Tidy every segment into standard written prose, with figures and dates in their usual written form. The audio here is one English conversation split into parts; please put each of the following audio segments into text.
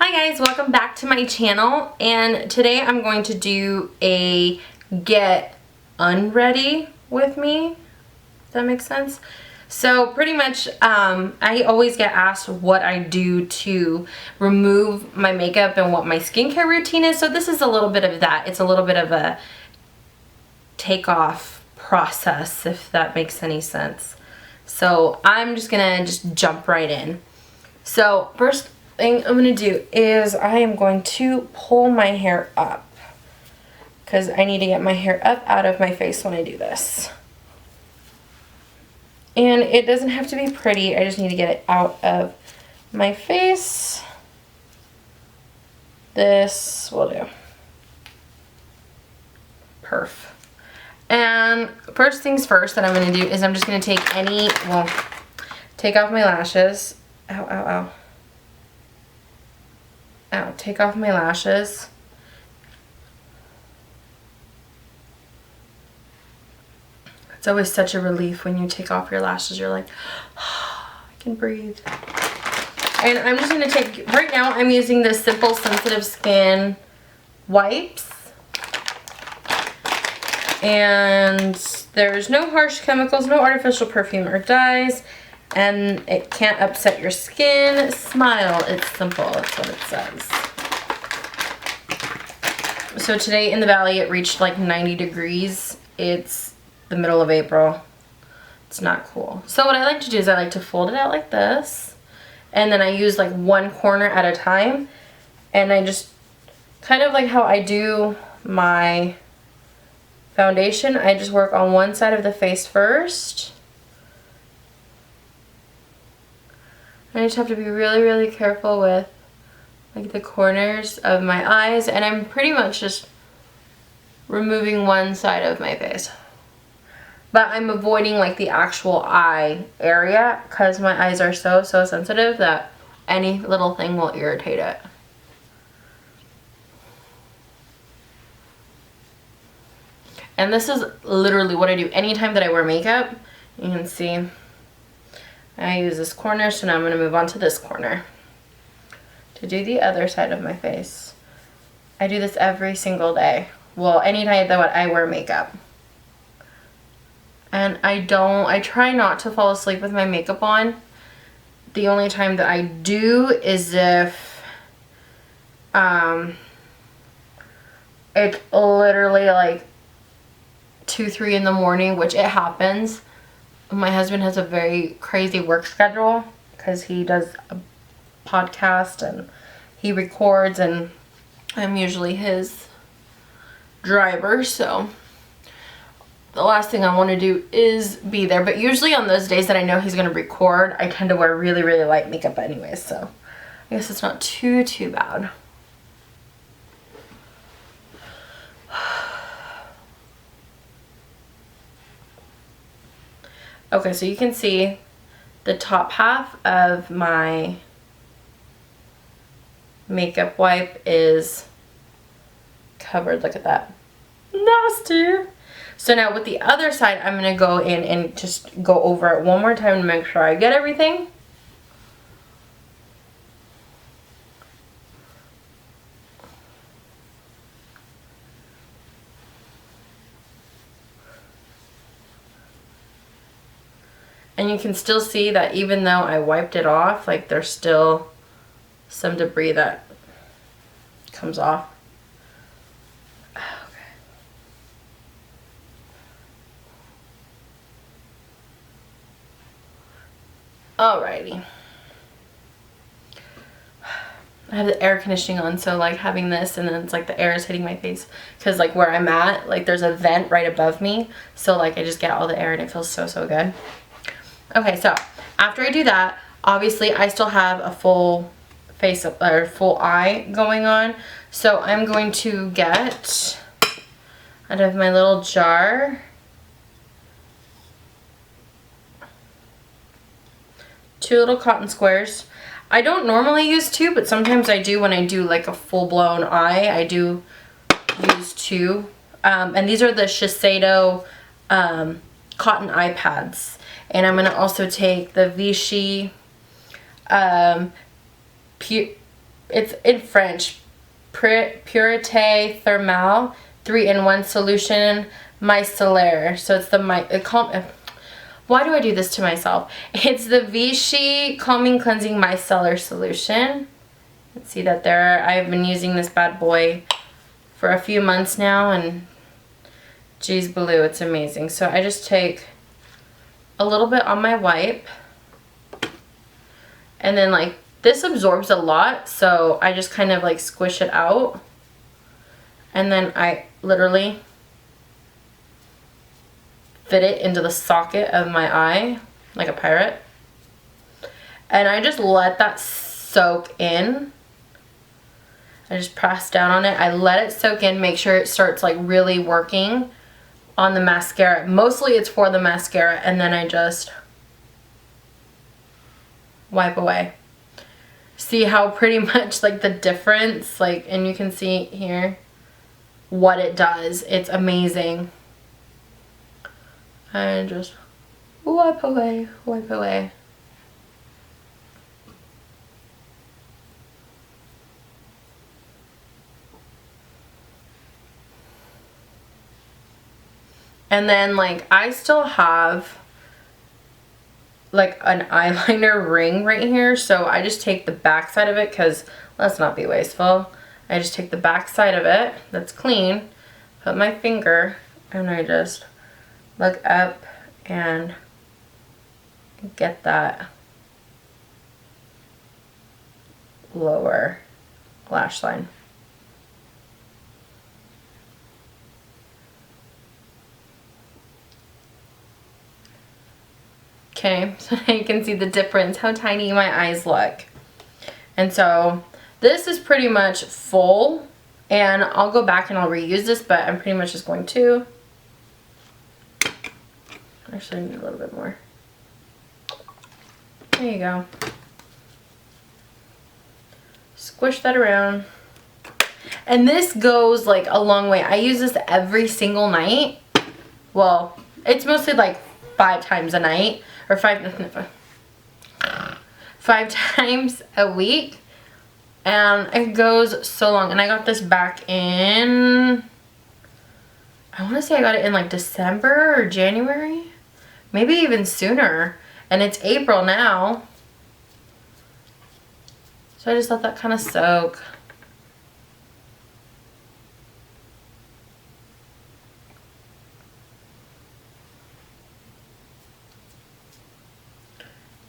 Hi guys, welcome back to my channel, and today I'm going to do a get unready with me. Does that make sense? So pretty much I always get asked what I do to remove my makeup and what my skincare routine is. So this is a little bit of that. It's a little bit of a take off process, if that makes any sense. So I'm just gonna jump right in. So first thing I'm going to do is I am going to pull my hair up because I need to get my hair up out of my face when I do this. And it doesn't have to be pretty, I just need to get it out of my face. This will do. Perf. And first things first that I'm going to do is I'm just going to take take off my lashes. Ow, ow, ow. Ow, take off my lashes. It's always such a relief when you take off your lashes. You're like, oh, I can breathe. And I'm just going to take, right now I'm using the Simple Sensitive Skin wipes. And there's no harsh chemicals, no artificial perfume or dyes. And it can't upset your skin. Smile, it's simple, that's what it says. So today in the valley it reached like 90 degrees. It's the middle of April. It's not cool. So what I like to do is I like to fold it out like this. And then I use like one corner at a time. And I just, kind of like how I do my foundation, I just work on one side of the face first. I just have to be really, really careful with like the corners of my eyes, and I'm pretty much just removing one side of my face. But I'm avoiding like the actual eye area because my eyes are so sensitive that any little thing will irritate it. And this is literally what I do anytime that I wear makeup. You can see I use this corner, so now I'm going to move on to this corner to do the other side of my face. I do this every single day. Well, anytime that I wear makeup. And I try not to fall asleep with my makeup on. The only time that I do is if it's literally like 2, 3 in the morning, which it happens. My husband has a very crazy work schedule because he does a podcast and he records, and I'm usually his driver, so the last thing I want to do is be there. But usually on those days that I know he's going to record, I tend to wear really, really light makeup anyways, so I guess it's not too bad. Okay, so you can see the top half of my makeup wipe is covered. Look at that. Nasty. So now with the other side, I'm going to go in and just go over it one more time to make sure I get everything. And you can still see that even though I wiped it off, like there's still some debris that comes off. Okay. Alrighty. I have the air conditioning on, so like having this and then it's like the air is hitting my face because like where I'm at, like there's a vent right above me, so like I just get all the air and it feels so good. Okay, so after I do that, obviously I still have a full face or full eye going on. So I'm going to get out of my little jar 2 little cotton squares. I don't normally use 2, but sometimes I do when I do like a full-blown eye. I do use 2. And these are the Shiseido cotton eye pads. And I'm going to also take the Vichy it's in French, Purité Thermal 3-in-1 solution micellar. So it's the why do I do this to myself? It's the Vichy Calming Cleansing Micellar Solution. Let's see that there. I've been using this bad boy for a few months now, and geez, Baloo, it's amazing. So I just take a little bit on my wipe, and then like this absorbs a lot, so I just kind of like squish it out, and then I literally fit it into the socket of my eye like a pirate, and I just let that soak in. I just press down on it. I let it soak in, make sure it starts like really working on the mascara. Mostly it's for the mascara, and then I just wipe away. See how pretty much like the difference, like, and you can see here what it does. It's amazing. And just wipe away, wipe away. And then like I still have like an eyeliner ring right here, so I just take the back side of it, because let's not be wasteful. I just take the back side of it that's clean, put my finger, and I just look up and get that lower lash line. Okay, so now you can see the difference, how tiny my eyes look. And so this is pretty much full, and I'll go back and I'll reuse this, but I'm pretty much just going to, actually I need a little bit more. There you go. Squish that around. And this goes like a long way. I use this every single night. Well, it's mostly like 5 times a night, or 5 times a week, and it goes so long. And I got this back in, I want to say I got it in like December or January, maybe even sooner, and it's April now, so I just let that kind of soak.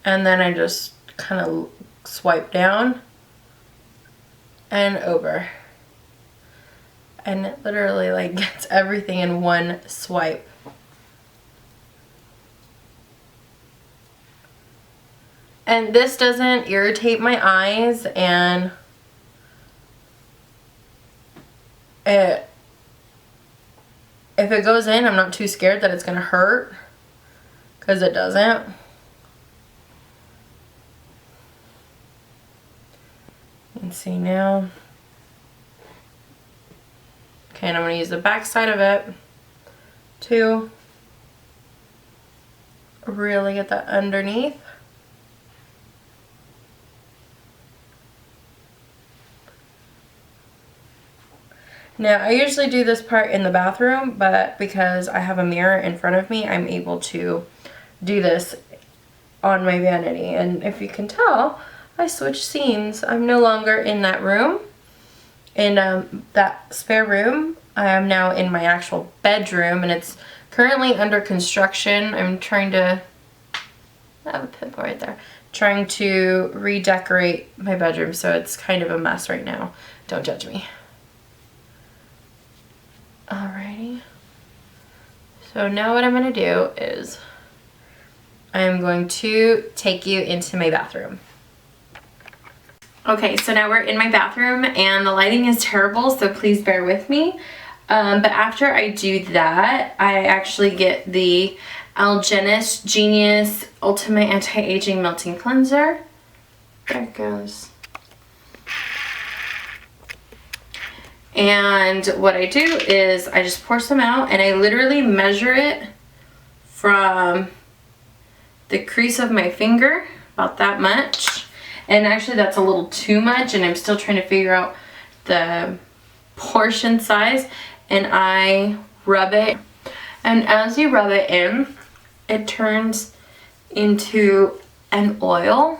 And then I just kind of swipe down and over. And it literally like gets everything in one swipe. And this doesn't irritate my eyes, and if it goes in, I'm not too scared that it's gonna hurt, because it doesn't. You can see now. Okay, and I'm going to use the back side of it to really get that underneath. Now, I usually do this part in the bathroom, but because I have a mirror in front of me, I'm able to do this on my vanity. And if you can tell, I switched scenes. I'm no longer in that room, in that spare room. I am now in my actual bedroom, and it's currently under construction. I'm trying to, I have a pimple right there, trying to redecorate my bedroom, so it's kind of a mess right now. Don't judge me. Alrighty. So now what I'm going to do is I'm going to take you into my bathroom. Okay, so now we're in my bathroom, and the lighting is terrible, so please bear with me. But after I do that, I actually get the Algenist Genius Ultimate Anti-Aging Melting Cleanser. There it goes. And what I do is I just pour some out, and I literally measure it from the crease of my finger, about that much. And actually that's a little too much, and I'm still trying to figure out the portion size. And I rub it, and as you rub it in, it turns into an oil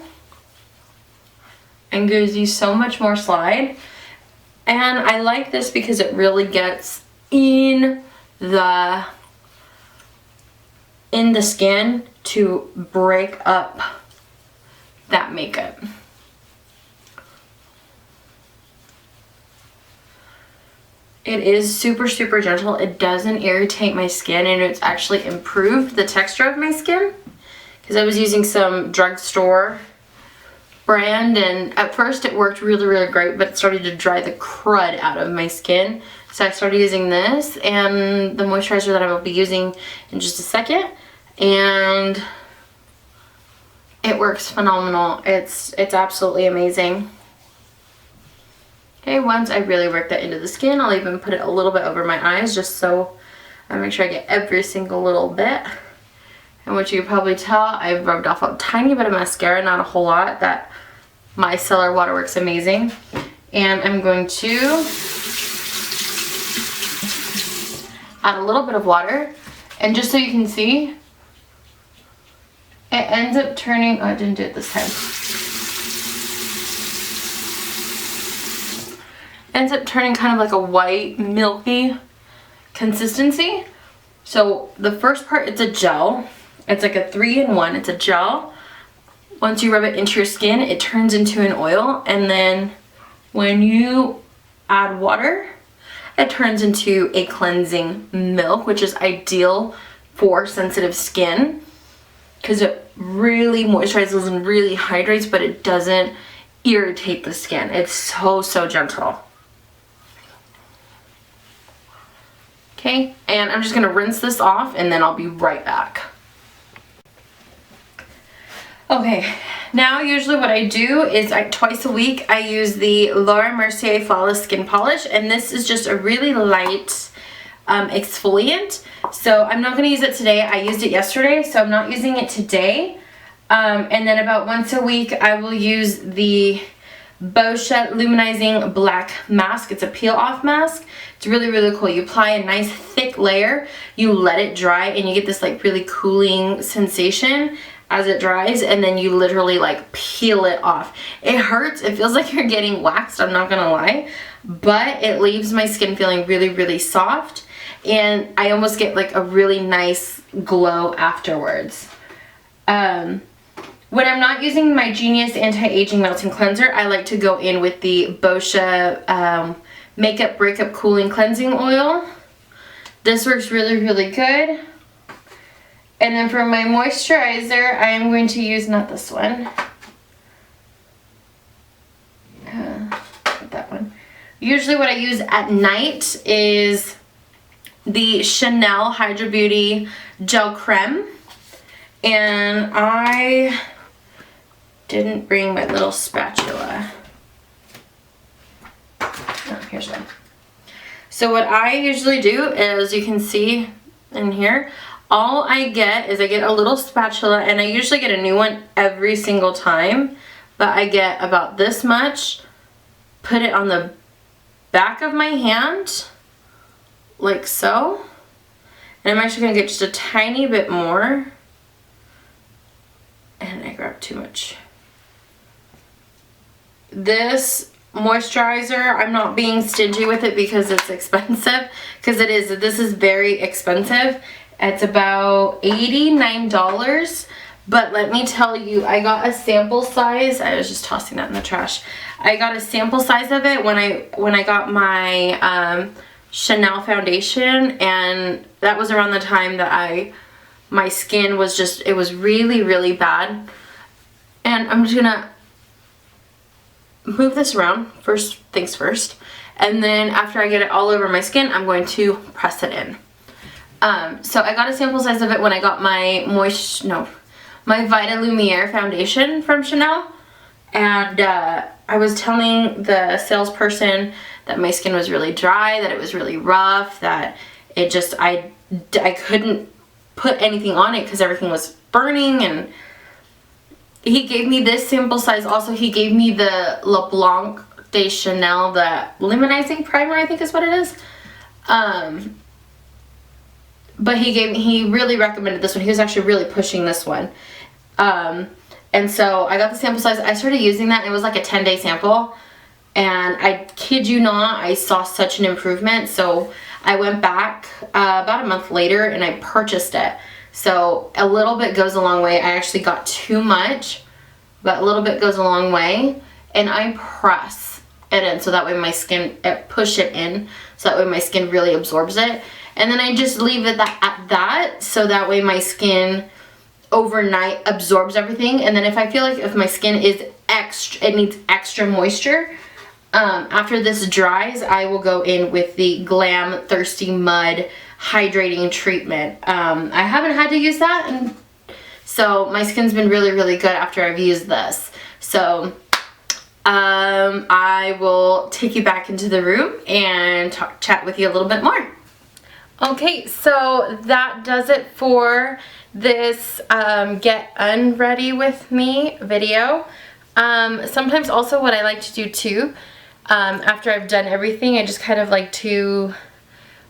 and gives you so much more slide. And I like this because it really gets in the skin to break up that makeup. It is super, super gentle. It doesn't irritate my skin, and it's actually improved the texture of my skin, because I was using some drugstore brand, and at first it worked really, really great, but it started to dry the crud out of my skin. So I started using this and the moisturizer that I will be using in just a second, and it works phenomenal. It's absolutely amazing. Okay, once I really work that into the skin, I'll even put it a little bit over my eyes just so I make sure I get every single little bit. And what you can probably tell, I've rubbed off a tiny bit of mascara, not a whole lot. That micellar waterworks amazing. And I'm going to add a little bit of water. And just so you can see, it ends up turning, oh, I didn't do it this time. Ends up turning kind of like a white, milky consistency. So the first part, it's a gel. It's like a 3-in-1. It's a gel. Once you rub it into your skin, it turns into an oil. And then when you add water, it turns into a cleansing milk, which is ideal for sensitive skin because it really moisturizes and really hydrates, but it doesn't irritate the skin. It's so, so gentle. Okay, and I'm just gonna rinse this off and then I'll be right back. Okay, now usually what I do is twice a week I use the Laura Mercier Flawless Skin Polish, and this is just a really light exfoliant. So I'm not gonna use it today. I used it yesterday, so I'm not using it today. And then about once a week I will use the Boscia Luminizing Black Mask. It's a peel off mask. It's really, really cool. You apply a nice thick layer, you let it dry, and you get this like really cooling sensation as it dries, and then you literally like peel it off. It hurts. It feels like you're getting waxed, I'm not gonna lie, but it leaves my skin feeling really, really soft, and I almost get like a really nice glow afterwards. When I'm not using my Genius Anti-Aging Melting Cleanser, I like to go in with the Boscia Makeup Breakup Cooling Cleansing Oil. This works really, really good. And then for my moisturizer, I am going to use, not this one, that one. Usually what I use at night is the Chanel Hydra Beauty Gel Creme. And I didn't bring my little spatula. Oh, here's one. So what I usually do is, you can see in here, all I get is I get a little spatula, and I usually get a new one every single time, but I get about this much, put it on the back of my hand, like so, and I'm actually going to get just a tiny bit more, and I grabbed too much. This moisturizer, I'm not being stingy with it because it's expensive, because it is. This is very expensive. It's about $89, but let me tell you, I got a sample size. I was just tossing that in the trash. I got a sample size of it when I got my Chanel foundation, and that was around the time that my skin was just, it was really, really bad. And I'm just gonna move this around, first things first, and then after I get it all over my skin, I'm going to press it in. So I got a sample size of it when I got my my Vita Lumiere foundation from Chanel, and I was telling the salesperson that my skin was really dry, that it was really rough, that it just, I couldn't put anything on it because everything was burning, and he gave me this sample size. Also, he gave me the Le Blanc de Chanel, the luminizing primer, I think is what it is. But he really recommended this one. He was actually really pushing this one. And so I got the sample size. I started using that, and it was like a 10-day sample. And I kid you not, I saw such an improvement. So I went back about a month later and I purchased it. So a little bit goes a long way. I actually got too much, but a little bit goes a long way. And I press it in so that way my skin, push it in so that way my skin really absorbs it. And then I just leave it at that so that way my skin overnight absorbs everything. And then if I feel like if my skin is it needs extra moisture, after this dries, I will go in with the Glam Thirsty Mud Hydrating Treatment. I haven't had to use that, and so my skin's been really, really good after I've used this. So I will take you back into the room and chat with you a little bit more. Okay, so that does it for this Get Unready With Me video. Sometimes also what I like to do too, after I've done everything, I just kind of like to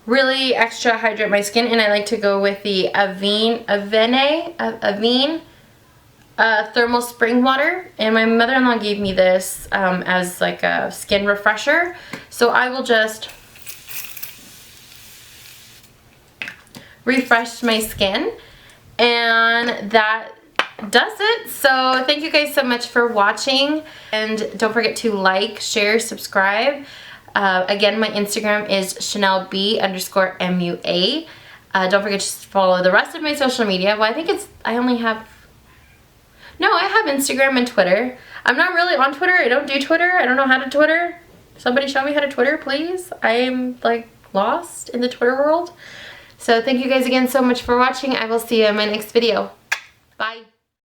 really extra hydrate my skin, and I like to go with the Avene thermal spring water. And my mother-in-law gave me this as like a skin refresher, so I will just refresh my skin, and that does it. So thank you guys so much for watching, and don't forget to like, share, subscribe. Again, my Instagram is ChanelB_MUA. Don't forget to follow the rest of my social media. Well, I think I have Instagram and Twitter. I'm not really on Twitter. I don't do Twitter. I don't know how to Twitter. Somebody show me how to Twitter, please. I am like lost in the Twitter world. So thank you guys again so much for watching. I will see you in my next video. Bye.